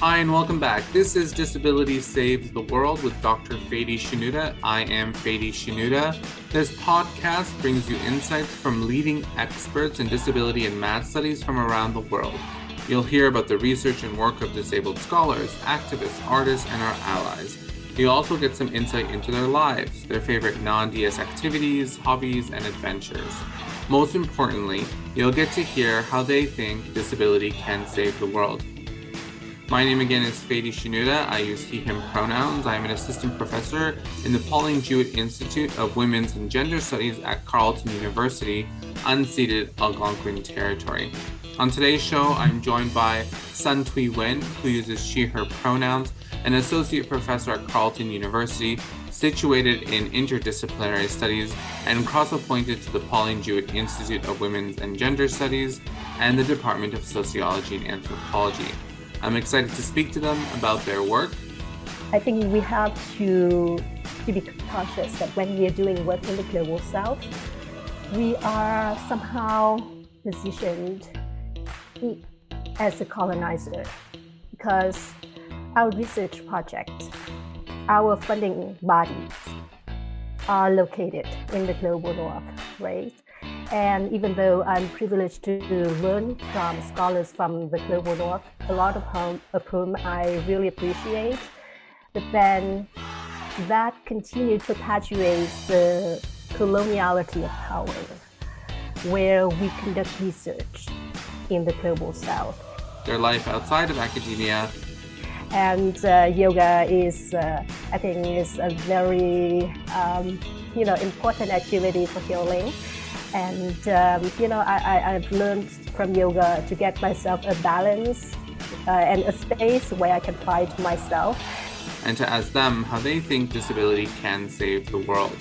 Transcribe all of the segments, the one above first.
Hi, and welcome back. This is Disability Saves the World with Dr. Fady Shenouda. I am Fady Shenouda. This podcast brings you insights from leading experts in disability and math studies from around the world. You'll hear about the research and work of disabled scholars, activists, artists, and our allies. You'll also get some insight into their lives, their favorite non-DS activities, hobbies, and adventures. Most importantly, you'll get to hear how they think disability can save the world. My name again is Fady Shenouda. I use he, him pronouns. I am an assistant professor in the Pauline Jewett Institute of Women's and Gender Studies at Carleton University, unceded Algonquin territory. On today's show, I'm joined by Xuan Thuy, who uses she, her pronouns, an associate professor at Carleton University, situated in interdisciplinary studies and cross-appointed to the Pauline Jewett Institute of Women's and Gender Studies and the Department of Sociology and Anthropology. I'm excited to speak to them about their work. I think we have to be conscious that when we are doing work in the global south, we are somehow positioned as a colonizer because our research projects, our funding bodies are located in the global north, right? And even though I'm privileged to learn from scholars from the global north, a lot of whom I really appreciate, but then that continued perpetuates the coloniality of power, where we conduct research in the global south. Their life outside of academia. And yoga is, I think, is a very, important activity for healing. And, I've learned from yoga to get myself a balance and a space where I can find myself. And to ask them how they think disability can save the world.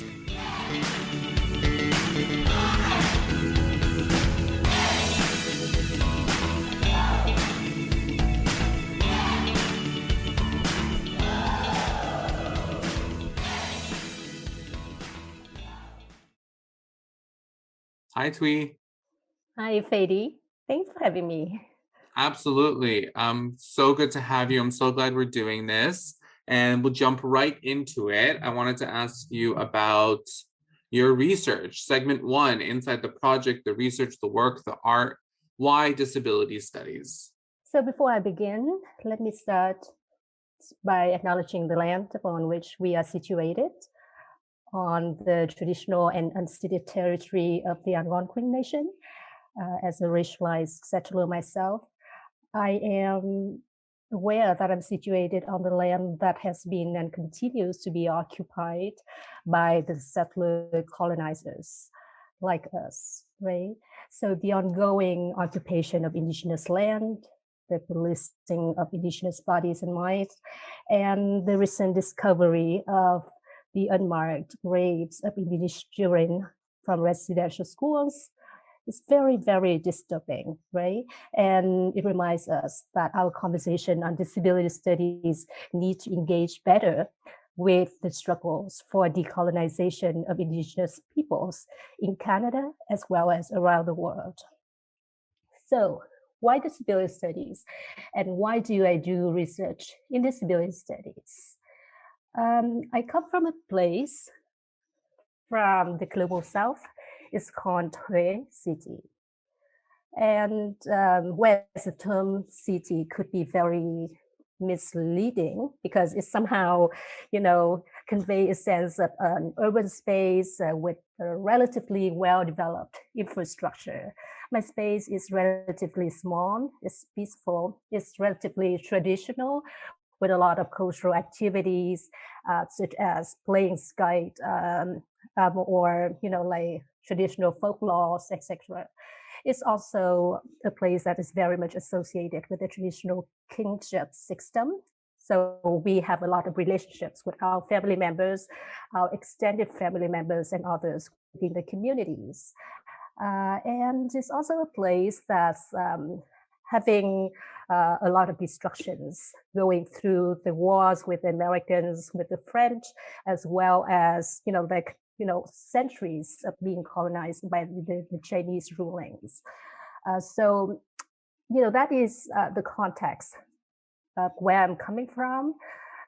Hi, Thuy. Hi, Fady. Thanks for having me. Absolutely. So good to have you. I'm so glad we're doing this. And we'll jump right into it. I wanted to ask you about your research. Segment 1, inside the project, the research, the work, the art. Why disability studies? So before I begin, let me start by acknowledging the land upon which we are situated, on the traditional and unceded territory of the Algonquin Nation. As a racialized settler myself, I am aware that I'm situated on the land that has been and continues to be occupied by the settler colonizers like us, right? So the ongoing occupation of indigenous land, the policing of indigenous bodies and minds, and the recent discovery of the unmarked graves of indigenous children from residential schools is very, very disturbing, right? And it reminds us that our conversation on disability studies need to engage better with the struggles for decolonization of indigenous peoples in Canada as well as around the world. So why disability studies? And why do I do research in disability studies? I come from a place from the global south. It's called Huế city. And whereas the term city could be very misleading because it somehow, convey a sense of an urban space with a relatively well-developed infrastructure. My space is relatively small, it's peaceful, it's relatively traditional, with a lot of cultural activities, such as playing skite or like traditional folklore, etc. It's also a place that is very much associated with the traditional kingship system. So we have a lot of relationships with our family members, our extended family members, and others within the communities. And it's also a place that's having a lot of destructions going through the wars with the Americans, with the French, as well as, centuries of being colonized by the Chinese rulings. So that is the context where I'm coming from.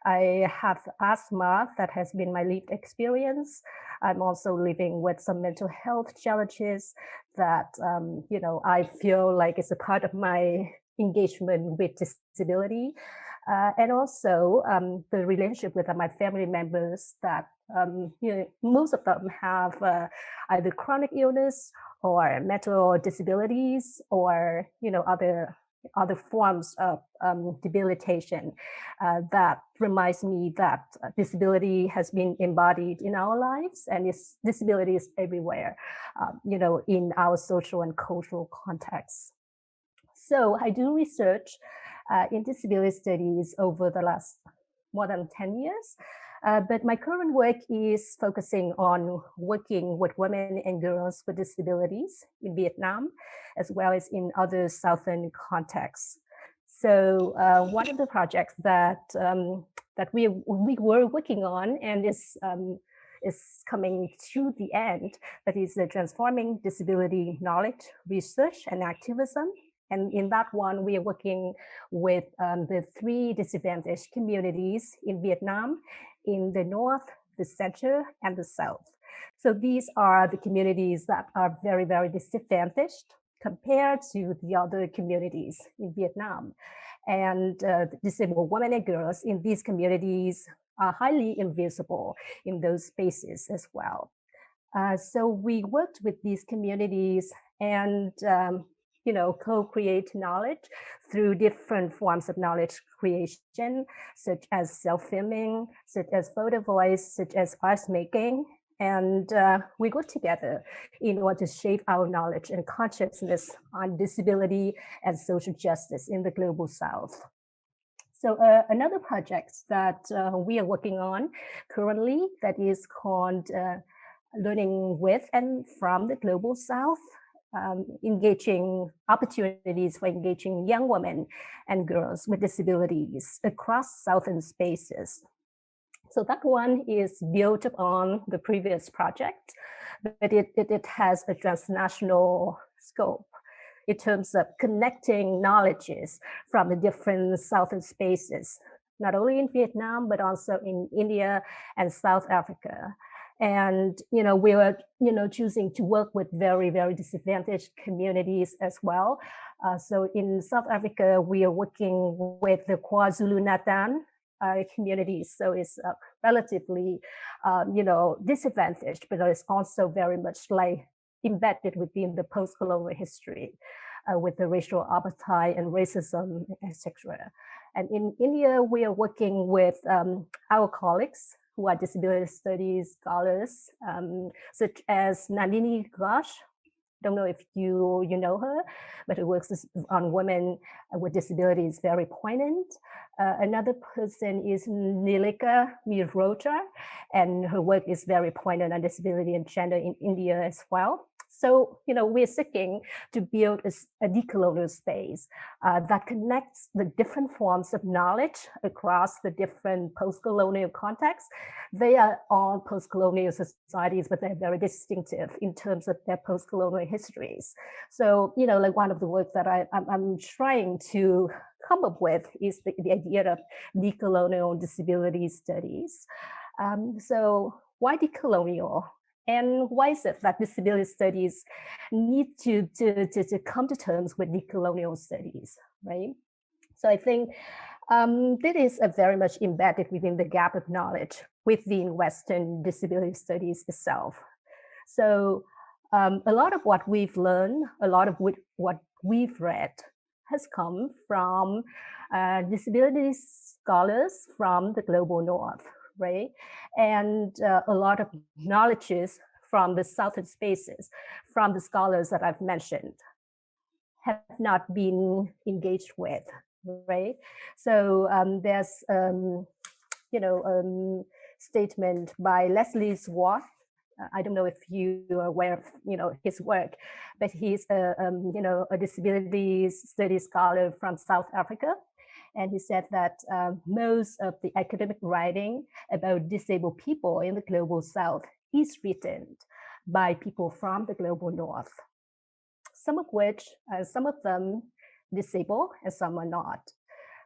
I have asthma that has been my lived experience. I'm also living with some mental health challenges that, I feel like it's a part of my engagement with disability. And also the relationship with my family members that, most of them have either chronic illness or mental disabilities or, other forms of debilitation that reminds me that disability has been embodied in our lives, and disability is everywhere, in our social and cultural contexts. So I do research in disability studies over the last more than 10 years. But my current work is focusing on working with women and girls with disabilities in Vietnam, as well as in other Southern contexts. So one of the projects that we were working on and is coming to the end, that is transforming disability knowledge, research, and activism. And in that one, we are working with the 3 disadvantaged communities in Vietnam, in the North, the Center, and the South. So these are the communities that are very, very disadvantaged compared to the other communities in Vietnam. And disabled women and girls in these communities are highly invisible in those spaces as well. So we worked with these communities and co-create knowledge through different forms of knowledge creation, such as self-filming, such as photo voice, such as art making. And we got together in order to shape our knowledge and consciousness on disability and social justice in the global South. So another project that we are working on currently that is called Learning with and from the Global South, engaging opportunities for engaging young women and girls with disabilities across Southern spaces. So that one is built upon the previous project, but it has a transnational scope in terms of connecting knowledges from the different Southern spaces, not only in Vietnam, but also in India and South Africa. And, we were, choosing to work with very, very disadvantaged communities as well. So in South Africa, we are working with the KwaZulu-Natal communities. So it's relatively, disadvantaged, but it's also very much like embedded within the post-colonial history with the racial apartheid and racism, etc. And in India, we are working with our colleagues who are disability studies scholars, such as Nandini Ghosh. Don't know if you know her, but her work on women with disabilities very poignant. Another person is Nilika Mirota, and her work is very poignant on disability and gender in India as well. So, we're seeking to build a decolonial space that connects the different forms of knowledge across the different post-colonial contexts. They are all post-colonial societies, but they're very distinctive in terms of their post-colonial histories. So, like one of the work that I'm trying to come up with is the idea of decolonial disability studies. So why decolonial? And why is it that disability studies need to come to terms with decolonial studies, right? So I think this is very much embedded within the gap of knowledge within Western disability studies itself. So a lot of what we've learned, a lot of what we've read has come from disability scholars from the global North, right? And a lot of knowledges from the Southern spaces, from the scholars that I've mentioned, have not been engaged with, right? So there's, statement by Leslie Swart. I don't know if you are aware of, his work, but he's a disability studies scholar from South Africa. And he said that most of the academic writing about disabled people in the global South is written by people from the global North, some of them disabled and some are not.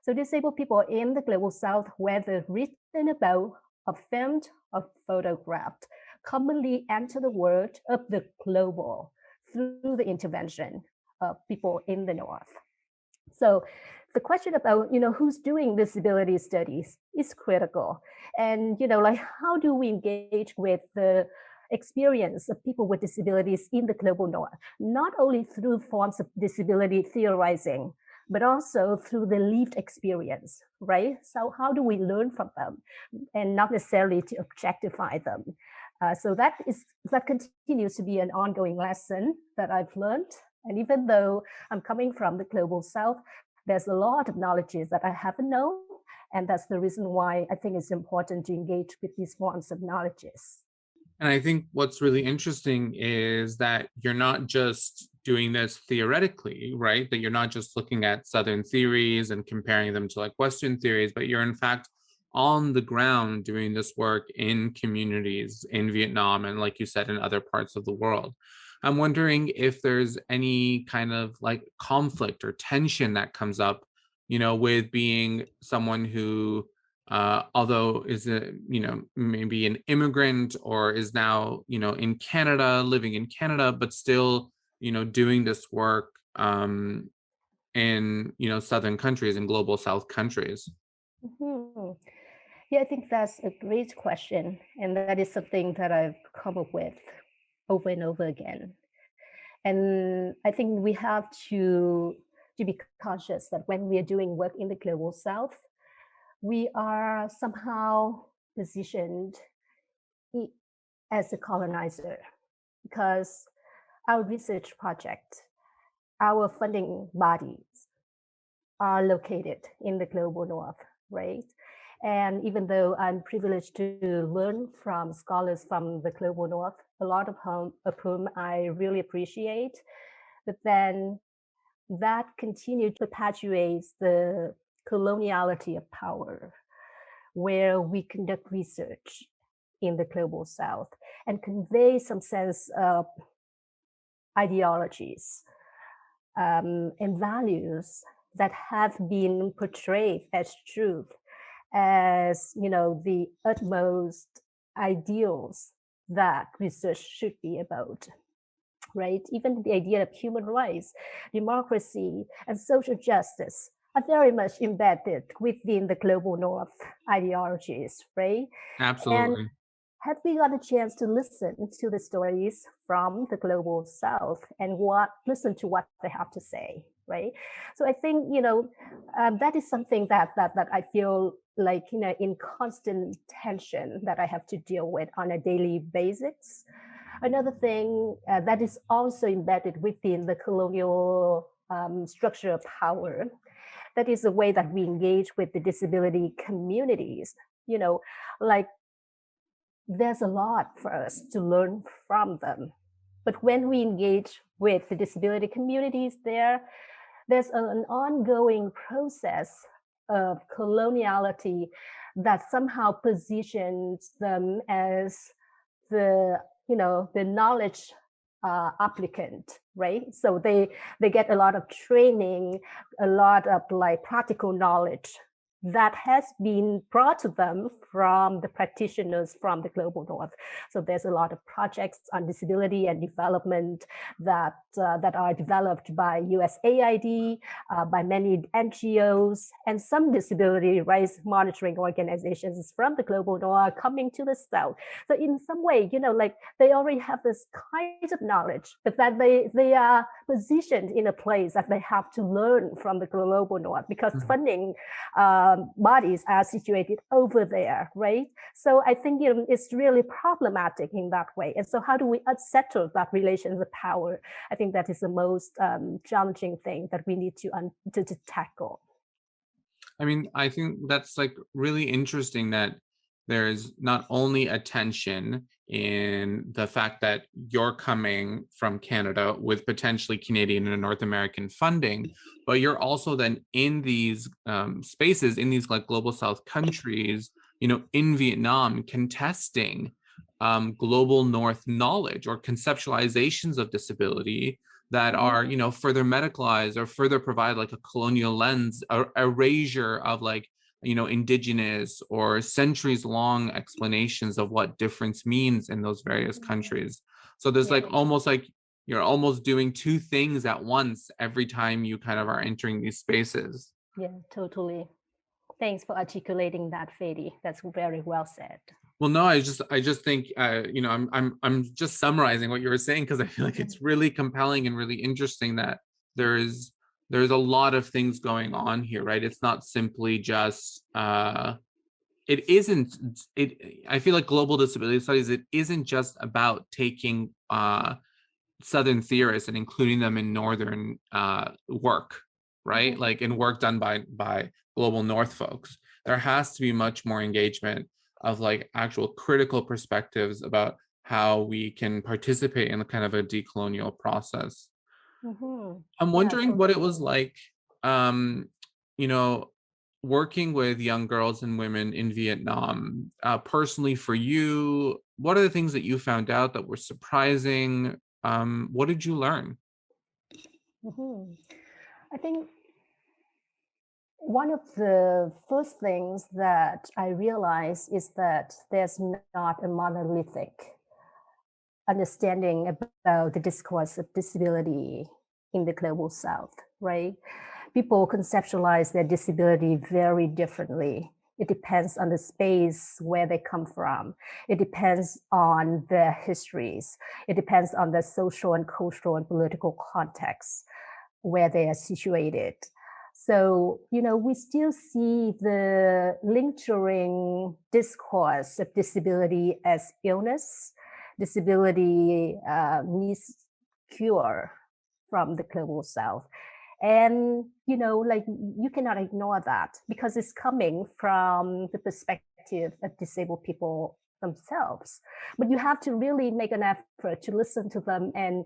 So disabled people in the Global South, whether written about or filmed or photographed, commonly enter the world of the global through the intervention of people in the North. So the question about, who's doing disability studies is critical. And, how do we engage with the experience of people with disabilities in the global North, not only through forms of disability theorizing, but also through the lived experience, right? So how do we learn from them and not necessarily to objectify them? So that continues to be an ongoing lesson that I've learned. And even though I'm coming from the Global South, there's a lot of knowledges that I haven't known. And that's the reason why I think it's important to engage with these forms of knowledges. And I think what's really interesting is that you're not just doing this theoretically, right? That you're not just looking at Southern theories and comparing them to like Western theories, but you're in fact on the ground doing this work in communities in Vietnam and, like you said, in other parts of the world. I'm wondering if there's any kind of like conflict or tension that comes up, with being someone who although is maybe an immigrant or is now in Canada, living in Canada, but still doing this work in Southern countries and Global South countries. Mm-hmm. Yeah, I think that's a great question, and that is something that I've come up with over and over again. And I think we have to be conscious that when we are doing work in the Global South, we are somehow positioned as a colonizer, because our research project, our funding bodies are located in the Global North, right? And even though I'm privileged to learn from scholars from the Global North, a lot of whom I really appreciate, but then that continued to perpetuate the coloniality of power, where we conduct research in the Global South and convey some sense of ideologies and values that have been portrayed as truth, as the utmost ideals that research should be about, right? Even the idea of human rights, democracy, and social justice are very much embedded within the Global North ideologies, right? Absolutely. And have we got a chance to listen to the stories from the Global South and listen to what they have to say, right? So I think that is something that I feel like in constant tension that I have to deal with on a daily basis. Another thing that is also embedded within the colonial structure of power, that is the way that we engage with the disability communities. Like there's a lot for us to learn from them. But when we engage with the disability communities there's an ongoing process of coloniality that somehow positions them as the knowledge applicant, right? So they get a lot of training, a lot of like practical knowledge that has been brought to them from the practitioners from the Global North. So there's a lot of projects on disability and development that are developed by USAID, by many NGOs, and some disability rights monitoring organizations from the Global North coming to the South. So in some way, like they already have this kind of knowledge, but that they are positioned in a place that they have to learn from the Global North, because funding bodies are situated over there, right? So I think it's really problematic in that way. And so how do we unsettle that relations of power? I think that is the most challenging thing that we need to tackle. I mean, I think that's like really interesting that there's not only a tension in the fact that you're coming from Canada with potentially Canadian and North American funding, but you're also then in these spaces, in these like Global South countries, in Vietnam, contesting Global North knowledge or conceptualizations of disability that are, you know, further medicalized or further provide like a colonial lens, erasure of like, you know, indigenous or centuries long explanations of what difference means in those various countries. So there's like almost like you're almost doing two things at once every time you kind of are entering these spaces. Yeah, totally. Thanks for articulating that, Fady. That's very well said. Well, no, I just think, you know, I'm just summarizing what you were saying because I feel like it's really compelling and really interesting that there's a lot of things going on here, right? It's not simply just it isn't it I feel like global disability studies, it isn't just about taking Southern theorists and including them in Northern work, right? Like in work done by global North folks. There has to be much more engagement of like actual critical perspectives about how we can participate in a kind of a decolonial process. I'm wondering what it was like, you know, working with young girls and women in Vietnam. Personally for you, what are the things that you found out that were surprising? What did you learn? I think one of the first things that I realized is that there's not a monolithic understanding about the discourse of disability in the global South, right? People conceptualize their disability very differently. It depends on the space where they come from. It depends on their histories. It depends on the social and cultural and political context where they are situated. So, you know, we still see the lingering discourse of disability as illness. Disability needs cure from the global South. And, you know, like you cannot ignore that because it's coming from the perspective of disabled people themselves. But you have to really make an effort to listen to them and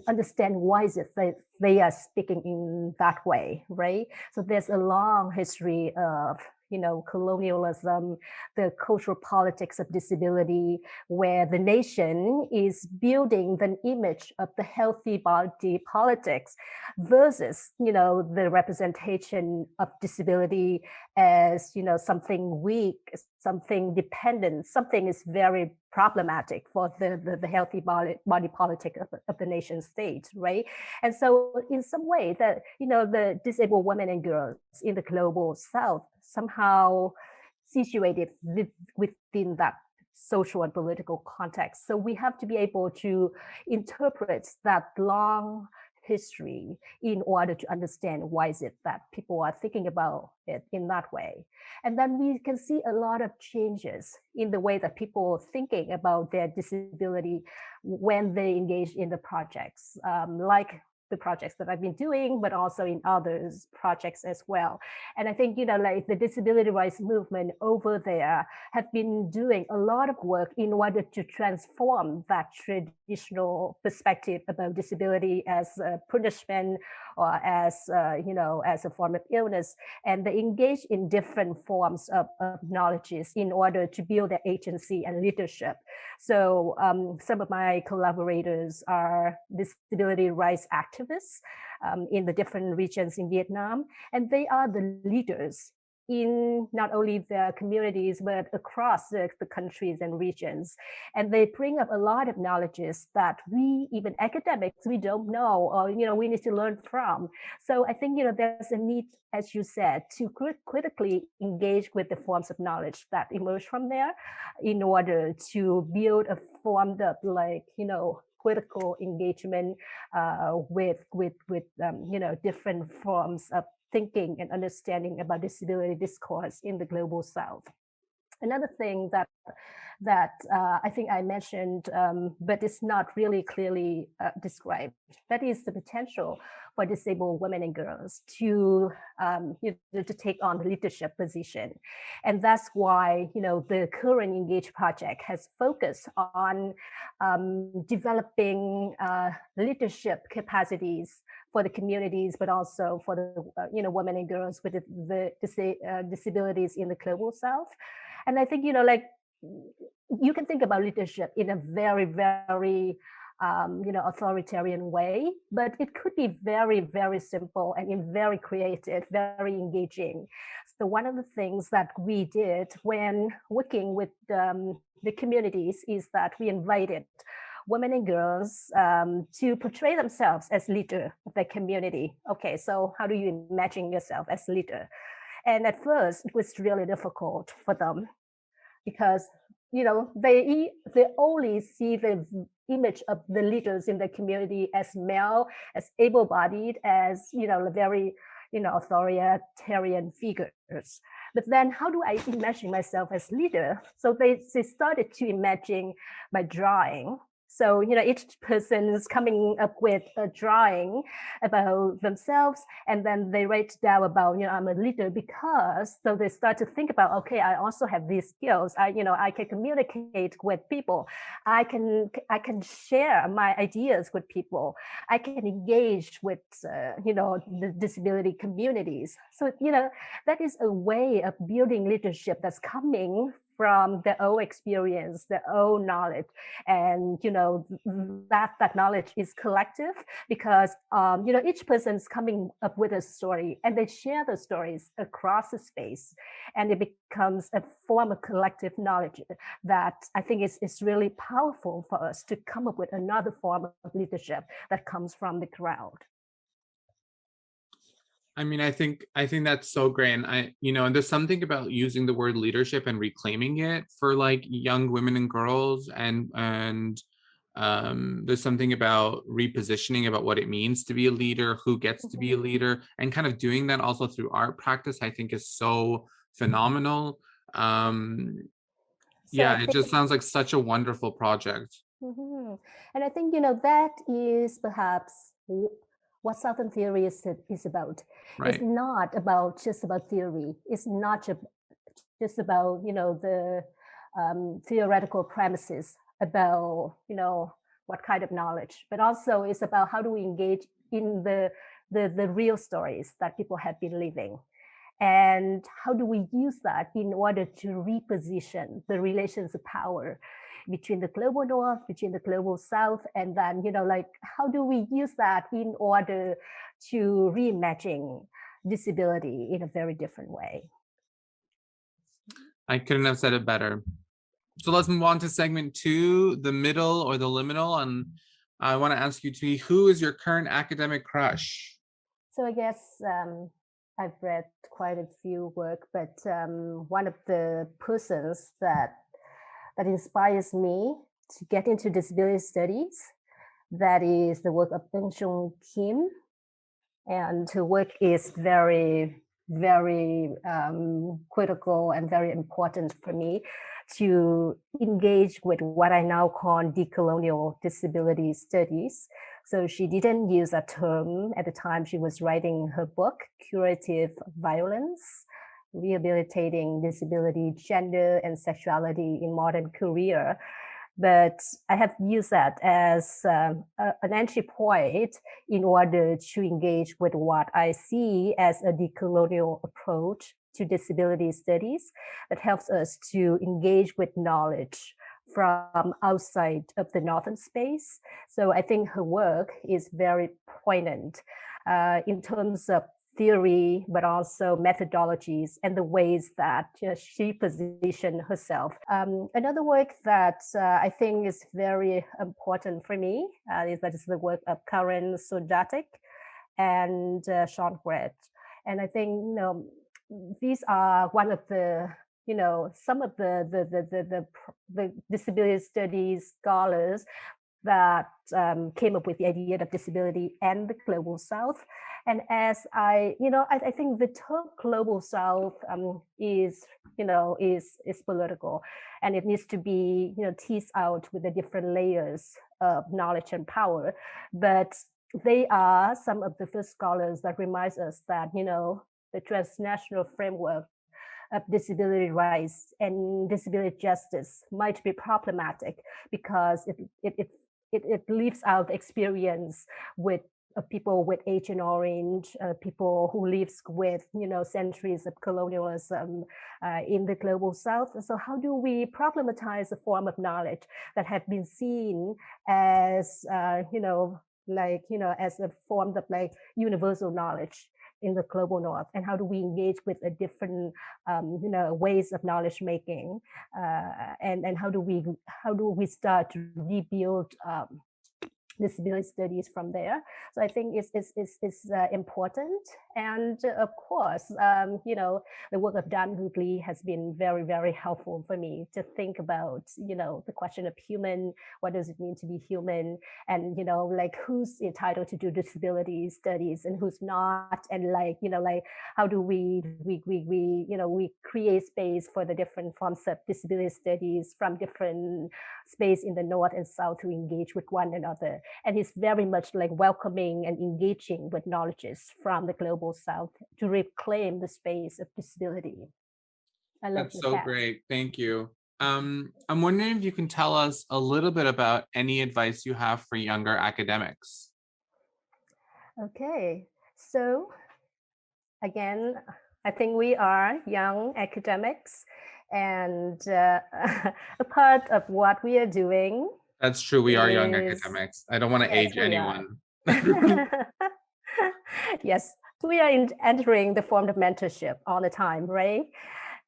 understand why is it that they are speaking in that way, right? So there's a long history of, you know, colonialism, the cultural politics of disability, where the nation is building the image of the healthy body politics versus, you know, the representation of disability as, you know, something weak, something dependent, something is very problematic for the healthy body politic of the nation state, right? And so in some way that, you know, the disabled women and girls in the global South somehow situated within that social and political context. So we have to be able to interpret that long history in order to understand why is it that people are thinking about it in that way. And then we can see a lot of changes in the way that people are thinking about their disability when they engage in the projects, like the projects that I've been doing, but also in others projects as well. And I think, you know, like the disability rights movement over there have been doing a lot of work in order to transform that traditional perspective about disability as a punishment or as, you know, as a form of illness. And they engage in different forms of knowledges in order to build their agency and leadership. So some of my collaborators are disability rights activists in the different regions in Vietnam, and they are the leaders in not only their communities, but across the countries and regions. And they bring up a lot of knowledges that we, even academics, we don't know, or, you know, we need to learn from. So I think, you know, there's a need, as you said, to critically engage with the forms of knowledge that emerge from there in order to build a form of, like, you know, critical engagement with you know, different forms of thinking and understanding about disability discourse in the global South. Another thing that I think I mentioned, but it's not really clearly described, that is the potential for disabled women and girls to you know, to take on the leadership position. And that's why, you know, the current Engage project has focused on developing leadership capacities for the communities, but also for the you know, women and girls with the disabilities in the global South. And I think, you know, like you can think about leadership in a very, very authoritarian way, but it could be very, very simple and very creative, very engaging. So one of the things that we did when working with the communities is that we invited women and girls to portray themselves as leader of their community. Okay, so how do you imagine yourself as leader? And at first, it was really difficult for them because they only see the image of the leaders in the community as male, as able-bodied, as very authoritarian figures. But then how do I imagine myself as leader? So they started to imagine by drawing. So, each person is coming up with a drawing about themselves, and then they write down about, I'm a leader because, so they start to think about, okay, I also have these skills. I can communicate with people. I can share my ideas with people. I can engage with, the disability communities. So, that is a way of building leadership that's coming from their own experience, their own knowledge. And, that knowledge is collective because, each person's coming up with a story and they share the stories across the space. And it becomes a form of collective knowledge that I think is really powerful for us to come up with another form of leadership that comes from the crowd. I mean, I think that's so great. And and there's something about using the word leadership and reclaiming it for like young women and girls. And there's something about repositioning about what it means to be a leader, who gets to be a leader, and kind of doing that also through art practice, I think is so phenomenal. It just sounds like such a wonderful project. Mm-hmm. And I think, that is perhaps what Southern theory is about. Right. It's not about just about theory. It's not just about, the theoretical premises about, what kind of knowledge, but also it's about how do we engage in the real stories that people have been living. And how do we use that in order to reposition the relations of power between the global north, between the global south, and then, how do we use that in order to reimagine disability in a very different way? I couldn't have said it better. So let's move on to segment 2, the middle or the liminal. And I want to ask you, Thuy, who is your current academic crush? So I guess I've read quite a few work, but one of the persons that inspires me to get into disability studies, that is the work of Eunjung Kim. And her work is very, very critical and very important for me to engage with what I now call decolonial disability studies. So she didn't use a term at the time she was writing her book, Curative Violence, Rehabilitating Disability, Gender, and Sexuality in Modern Korea. But I have used that as an entry point in order to engage with what I see as a decolonial approach to disability studies that helps us to engage with knowledge from outside of the northern space. So I think her work is very poignant in terms of theory, but also methodologies and the ways that she positioned herself. Another work that I think is very important for me is the work of Soldatic and Shawn. And I think these are one of the some of the disability studies scholars that came up with the idea of disability and the global south. And as I think the term global south is political, and it needs to be teased out with the different layers of knowledge and power. But they are some of the first scholars that reminds us that the transnational framework of disability rights and disability justice might be problematic because it leaves out experience with people with Agent Orange, people who lives with, centuries of colonialism in the global South. So how do we problematize a form of knowledge that have been seen as, as a form of like universal knowledge in the global North, and how do we engage with a different, ways of knowledge making, and how do we start to rebuild disability studies from there. So I think it's important. And of course, the work of Dan Goodley has been very, very helpful for me to think about, the question of human, what does it mean to be human? And, like who's entitled to do disability studies and who's not? And how do we create space for the different forms of disability studies from different space in the North and South to engage with one another. And he's very much like welcoming and engaging with knowledges from the global South to reclaim the space of disability. I love That's so great. Thank you. I'm wondering if you can tell us a little bit about any advice you have for younger academics. Okay, so again, I think we are young academics, and a part of what we are doing. That's true. We are young academics. I don't want to age anyone. Yes, we are entering the form of mentorship all the time, right?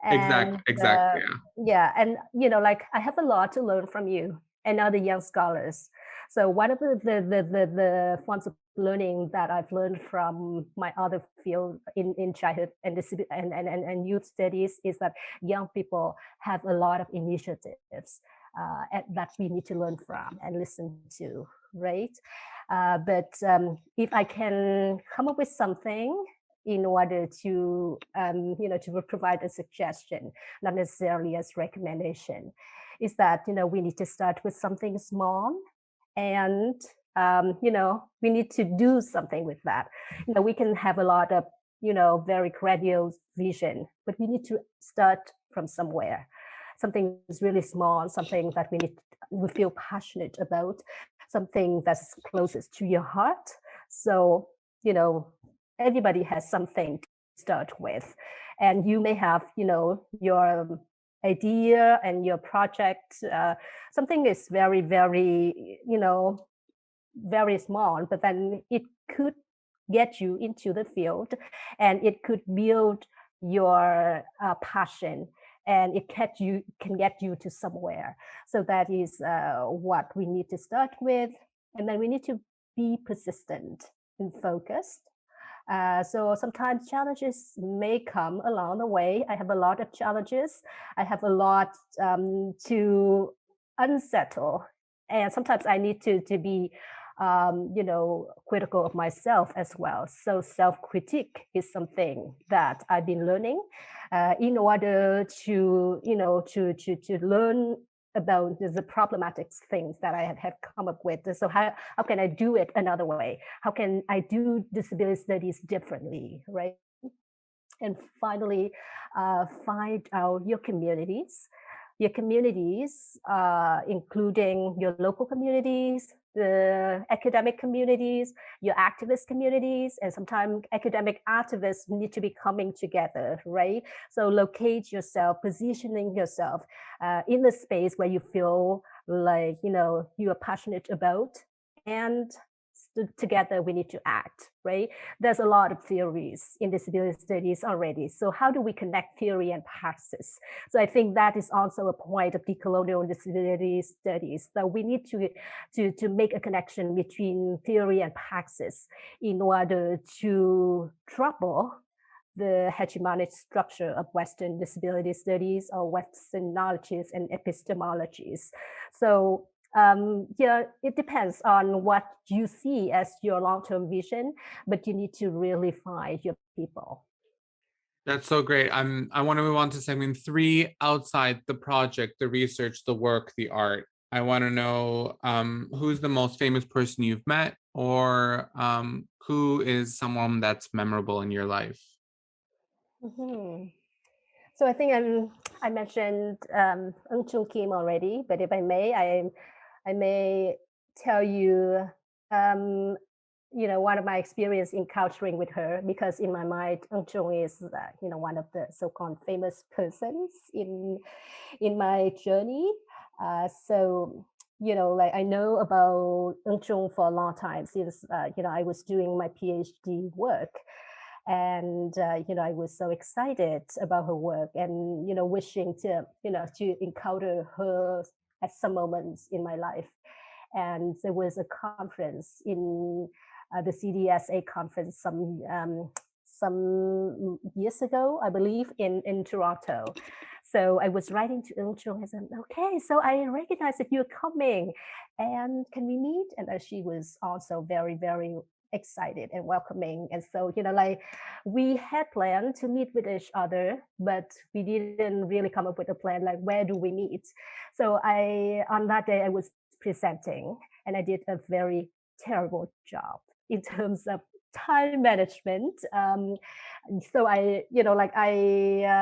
And, exactly. Yeah, and I have a lot to learn from you and other young scholars. So one of the forms of learning that I've learned from my other field in childhood and youth studies is that young people have a lot of initiatives that we need to learn from and listen to, right? But if I can come up with something in order to, to provide a suggestion, not necessarily as recommendation, is that, we need to start with something small, and, we need to do something with that. We can have a lot of, very grandiose vision, but we need to start from somewhere. Something is really small, something that we feel passionate about, something that's closest to your heart. So, everybody has something to start with, and you may have, your idea and your project. Something is very, very, very small, but then it could get you into the field, and it could build your passion, and it can get you to somewhere. So that is what we need to start with, and then we need to be persistent and focused. So sometimes challenges may come along the way. I have a lot of challenges. I have a lot to unsettle, and sometimes I need to be critical of myself as well. So self-critique is something that I've been learning in order to, to learn about the problematic things that I have come up with. So how can I do it another way? How can I do disability studies differently, right? And finally, find out your communities, including your local communities, the academic communities, your activist communities, and sometimes academic activists need to be coming together, right? So locate yourself, positioning yourself in the space where you feel like, you are passionate about, and together we need to act, right? There's a lot of theories in disability studies already. So how do we connect theory and praxis? So I think that is also a point of decolonial disability studies, that we need to make a connection between theory and praxis in order to trouble the hegemonic structure of Western disability studies or Western knowledges and epistemologies. So it depends on what you see as your long-term vision, but you need to really find your people. That's so great. I want to move on to segment 3, outside the project, the research, the work, the art. I want to know who's the most famous person you've met, or who is someone that's memorable in your life? Mm-hmm. So I think I mentioned Eunjung Kim already, but if I may, I may tell you, one of my experience encountering with her, because in my mind, Eunjung is, one of the so-called famous persons in my journey. So, like I know about Eunjung for a long time since, I was doing my PhD work. And, I was so excited about her work and, wishing to, to encounter her at some moments in my life. And there was a conference in the CDSA conference some years ago, I believe, in Toronto. So I was writing to Eunjung and said, okay, so I recognize that you're coming and can we meet? And she was also very, very excited and welcoming. And so, like we had planned to meet with each other, but we didn't really come up with a plan, like where do we meet? So on that day, I was presenting and I did a very terrible job in terms of time management. So I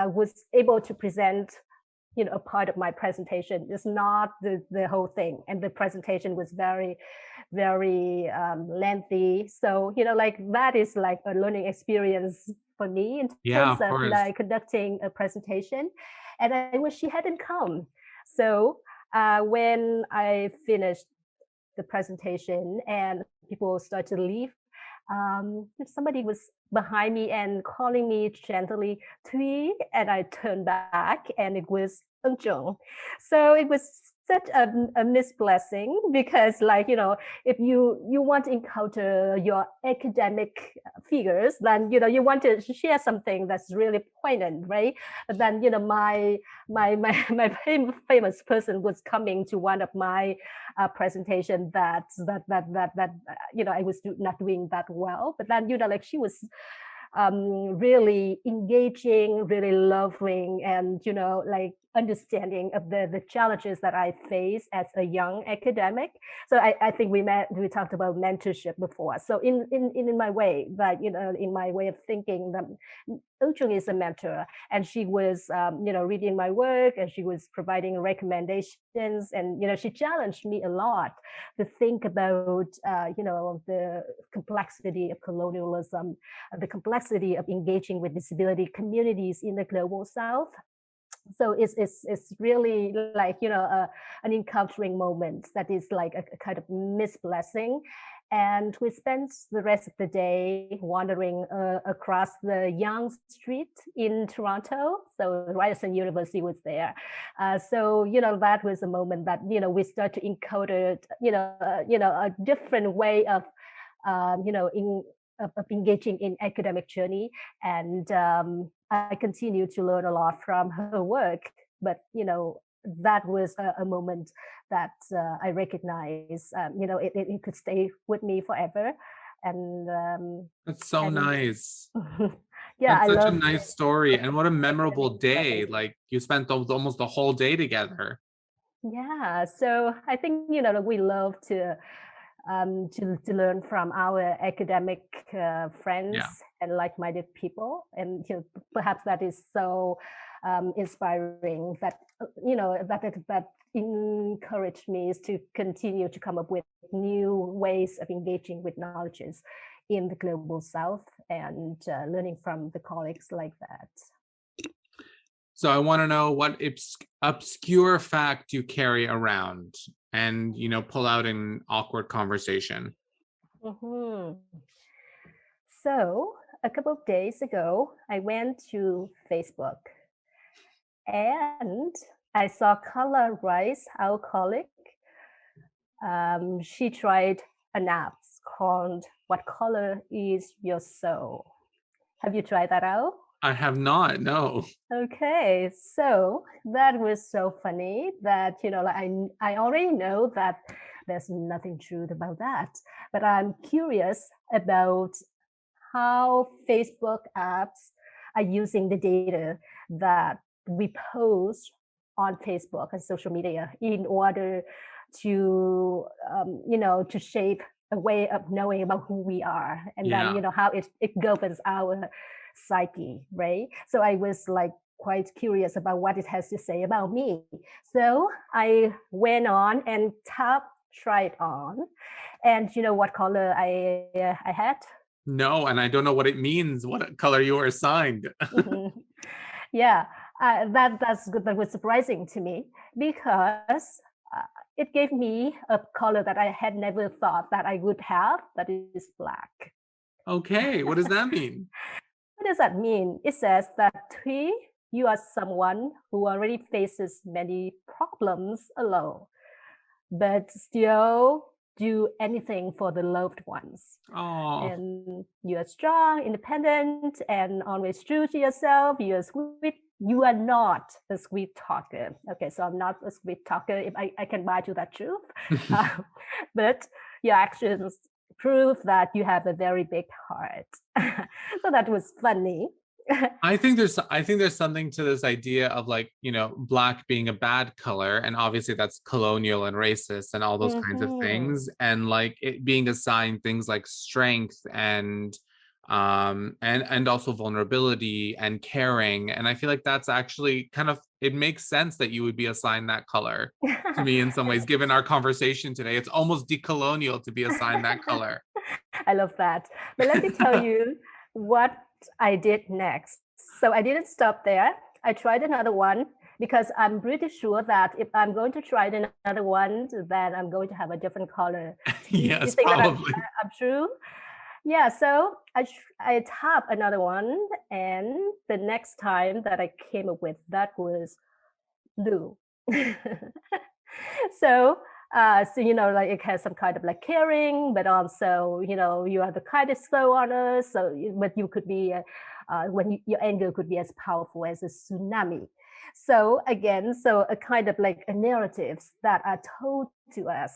was able to present a part of my presentation. It's not the whole thing, and the presentation was very, very lengthy. So like that is like a learning experience for me in terms of like conducting a presentation. And I wish she hadn't come. So when I finished the presentation and people start to leave, somebody was behind me and calling me gently, Thuy, and I turned back and it was Eunjung. So it was such a misblessing, because like, if you want to encounter your academic figures, then, you want to share something that's really poignant, right? But then, my famous person was coming to one of my presentation that I was not doing that well. But then, like she was really engaging, really loving, and like understanding of the challenges that I face as a young academic. So I think we talked about mentorship before. So in my way, that in my way of thinking, that Eunjung is a mentor, and she was reading my work, and she was providing recommendations, and she challenged me a lot to think about the complexity of colonialism, the complexity of engaging with disability communities in the global South. So it's really like an encountering moment that is like a kind of misblessing. And we spent the rest of the day wandering across the Yonge Street in Toronto. So Ryerson University was there. So that was a moment that we start to encounter a different way of of engaging in academic journey. And I continue to learn a lot from her work. But that was a moment that I recognize. It could stay with me forever. And that's so nice. Yeah, that's such a nice story, and what a memorable day. Like you spent almost the whole day together. Yeah, so I think we love to learn from our academic friends and like-minded people, and perhaps that is so inspiring that that encouraged me is to continue to come up with new ways of engaging with knowledges in the global South, and learning from the colleagues like that. So I want to know what obscure fact you carry around and, pull out in awkward conversation. Mm-hmm. So a couple of days ago, I went to Facebook and I saw Carla Rice, our colleague. She tried an app called What Color Is Your Soul? Have you tried that out? I have not, no. Okay, so that was so funny that, like I already know that there's nothing true about that, but I'm curious about how Facebook apps are using the data that we post on Facebook and social media in order to, to shape a way of knowing about who we are, and then, how it governs our psyche, right? So I was like quite curious about what it has to say about me. So I went on and tapped try it on. And you know what color I had? No, and I don't know what it means, what color you were assigned. Yeah, that's good. That was surprising to me because it gave me a color that I had never thought that I would have, that is black. Okay, what does that mean? What does that mean? It says that Thuy, you are someone who already faces many problems alone, but still do anything for the loved ones. Oh, And you're strong, independent, and always true to yourself. You're sweet. You are not a sweet talker. Okay, so I'm not a sweet talker. If I can buy to that truth, but your actions prove that you have a very big heart. So that was funny. I think there's something to this idea of like, black being a bad color, and obviously that's colonial and racist and all those kinds of things, and like it being assigned things like strength and also vulnerability and caring. And I feel like that's actually it makes sense that you would be assigned that color to me in some ways, given our conversation today. It's almost decolonial to be assigned that color. I love that. But let me tell you what I did next. So I didn't stop there. I tried another one because I'm pretty sure that if I'm going to try another one, then I'm going to have a different color. Yes, you think probably. That I'm true? Yeah, so I tapped another one, and the next time that I came up with that was blue. So like it has some kind of like caring, but also you are the kindest soul on earth. So but you could be your anger could be as powerful as a tsunami. So again, so a kind of like a narratives that are told to us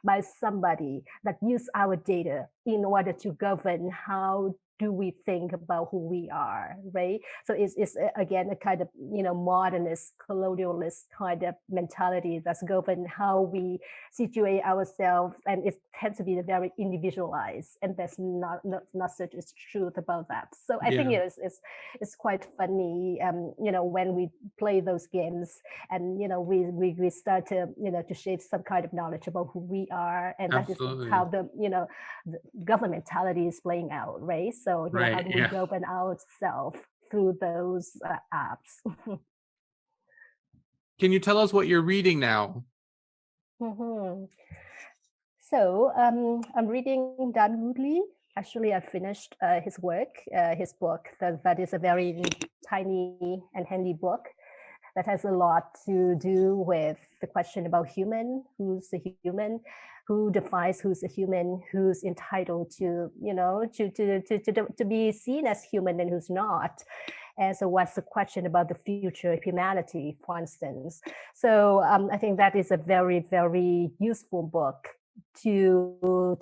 by somebody that use our data in order to govern how do we think about who we are, right? So it's again a kind of modernist, colonialist kind of mentality that's governed how we situate ourselves, and it tends to be very individualized, and there's not such a truth about that. So I think it's quite funny, when we play those games, and we start to to shape some kind of knowledge about who we are, and Absolutely. that is how the governmentality is playing out, right? So how do we govern ourselves through those apps? Can you tell us what you're reading now? So I'm reading Dan Goodley. Actually, I finished his work, his book. That is a very tiny and handy book that has a lot to do with the question about who's a human, who defines who's a human, who's entitled to, to be seen as human and who's not. And so what's the question about the future of humanity, for instance? So I think that is a very, very useful book to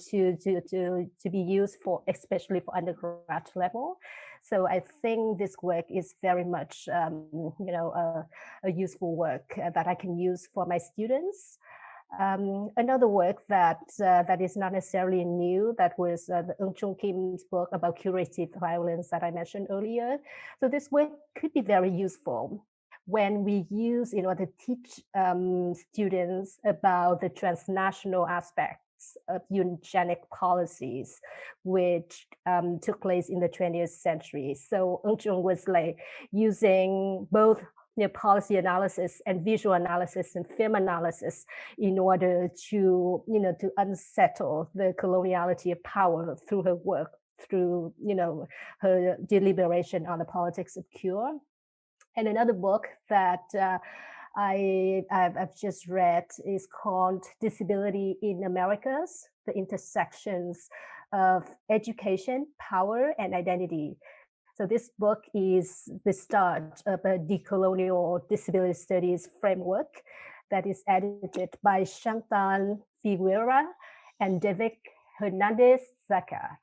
be used for, especially for undergrad level. So I think this work is very much, a useful work that I can use for my students. Another work that is not necessarily new, that was the Eunjung Kim's book about curative violence that I mentioned earlier. So this work could be very useful when we use in order to teach students about the transnational aspects of eugenic policies, which took place in the 20th century. So Eunjung was like using both policy analysis and visual analysis and film analysis in order to, to unsettle the coloniality of power through her work, through, her deliberation on the politics of cure. And another book that I've just read is called Disability in Americas, the Intersections of Education, Power, and Identity. So this book is the start of a decolonial disability studies framework that is edited by Chantal Figueroa and David Hernández-Saca.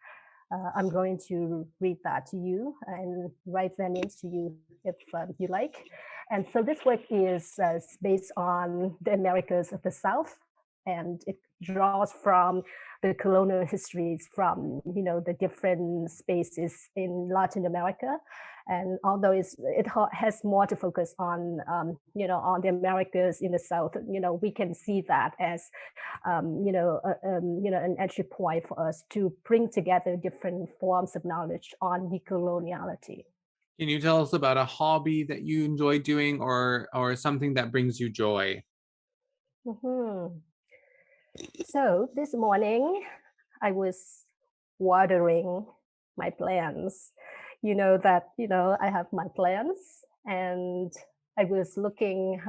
I'm going to read that to you and write their names to you if you like. And so this work is based on the Americas of the South, and draws from the colonial histories from, the different spaces in Latin America. And although it has more to focus on, on the Americas in the South, we can see that as, an entry point for us to bring together different forms of knowledge on decoloniality. Can you tell us about a hobby that you enjoy doing, or something that brings you joy? Mm-hmm. So this morning, I was watering my plants. I have my plants, and I was looking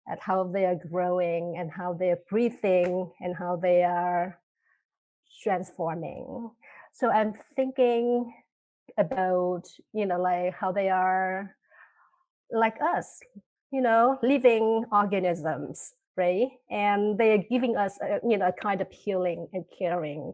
at how they are growing and how they're breathing and how they are transforming. So I'm thinking about, like how they are like us, living organisms, right? And they are giving us, a kind of healing and caring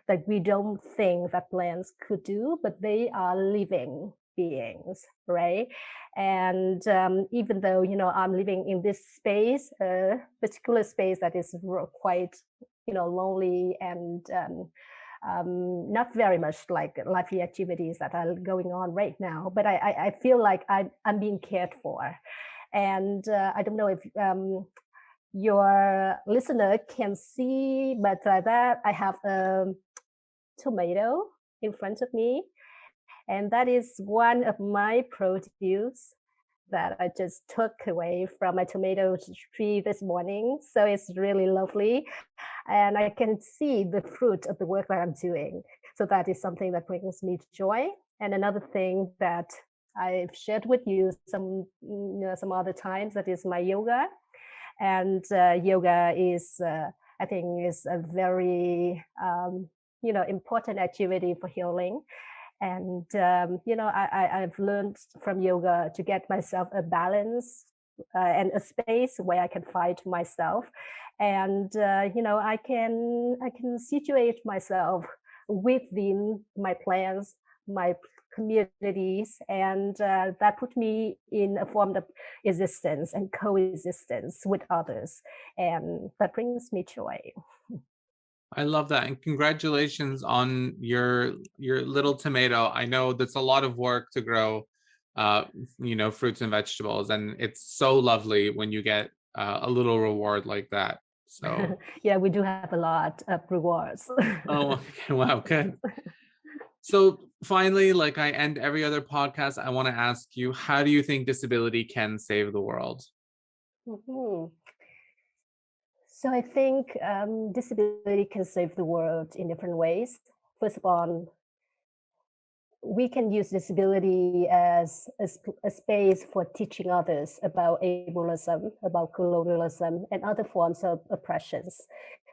that we don't think that plants could do, but they are living beings, right? And even though, I'm living in this space, a particular space that is quite, lonely and not very much like lively activities that are going on right now, but I feel like I'm being cared for. And I don't know if your listener can see, but that I have a tomato in front of me, and that is one of my produce that I just took away from my tomato tree this morning. So it's really lovely. And I can see the fruit of the work that I'm doing. So that is something that brings me joy. And another thing that I've shared with you some other times, that is my yoga. And yoga is, I think, is a very, important activity for healing. And, I've learned from yoga to get myself a balance and a space where I can find myself. And, I can situate myself within my plans, my communities, and that put me in a form of existence and coexistence with others. And that brings me joy. I love that, and congratulations on your little tomato. I know that's a lot of work to grow, fruits and vegetables, and it's so lovely when you get a little reward like that. So yeah, we do have a lot of rewards. oh, okay, wow, good. So finally, like I end every other podcast, I want to ask you, how do you think disability can save the world? Mm-hmm. So I think disability can save the world in different ways. First of all, we can use disability as a space for teaching others about ableism, about colonialism, and other forms of oppressions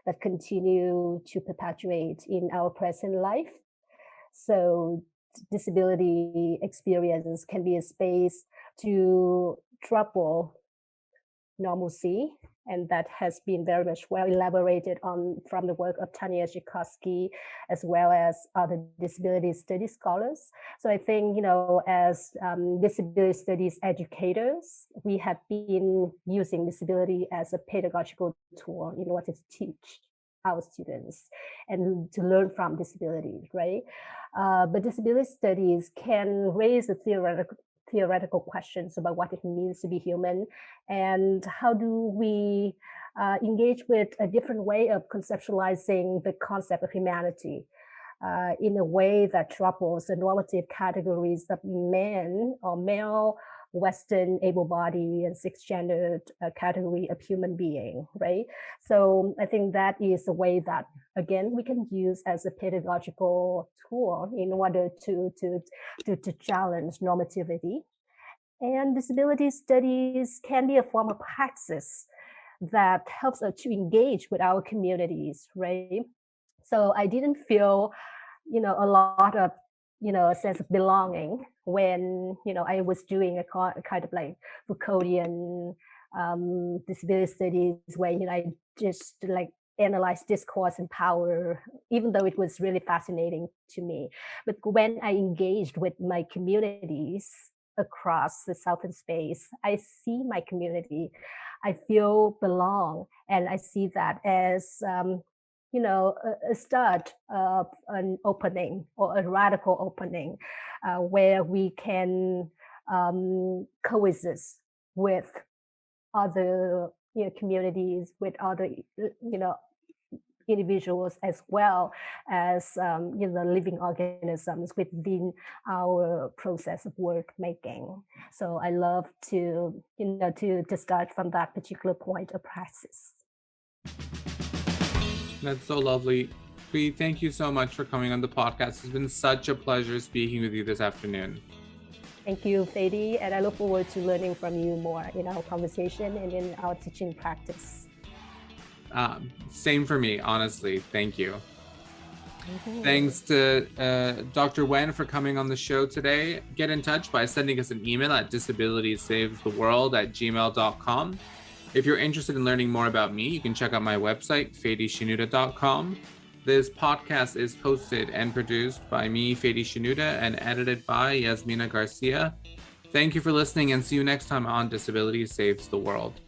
that continue to perpetuate in our present life. So disability experiences can be a space to trouble normalcy, and that has been very much well elaborated on from the work of Tanya Zhikovsky, as well as other disability studies scholars. So I think, as disability studies educators, we have been using disability as a pedagogical tool in order to teach our students and to learn from disability, right? But disability studies can raise a theoretical questions about what it means to be human, and how do we engage with a different way of conceptualizing the concept of humanity in a way that troubles the normative categories of men or male, Western, able-bodied, and cisgendered category of human being, right? So I think that is a way that, again, we can use as a pedagogical tool in order to challenge normativity. And disability studies can be a form of praxis that helps us to engage with our communities, right? So I didn't feel, a lot of, a sense of belonging when, I was doing a kind of like Foucauldian disability studies where, I just like analyze discourse and power, even though it was really fascinating to me. But when I engaged with my communities, across the southern space. I see my community. I feel belong, and I see that as a start of an opening or a radical opening where we can coexist with other communities, with other individuals, as well as living organisms within our process of work making. So I love to to start from that particular point of praxis. That's so lovely. Thuy, thank you so much for coming on the podcast. It's been such a pleasure speaking with you this afternoon. Thank you, Fady, and I look forward to learning from you more in our conversation and in our teaching practice. Same for me, honestly. Thank you. Thanks to Dr. Nguyen for coming on the show today. Get in touch by sending us an email at disabilitiessavestheworld@gmail.com. If you're interested in learning more about me, you can check out my website, fadyshinuda.com. This podcast is hosted and produced by me, Fady Shinuda, and edited by Yasmina Garcia. Thank you for listening, and see you next time on Disability Saves the World.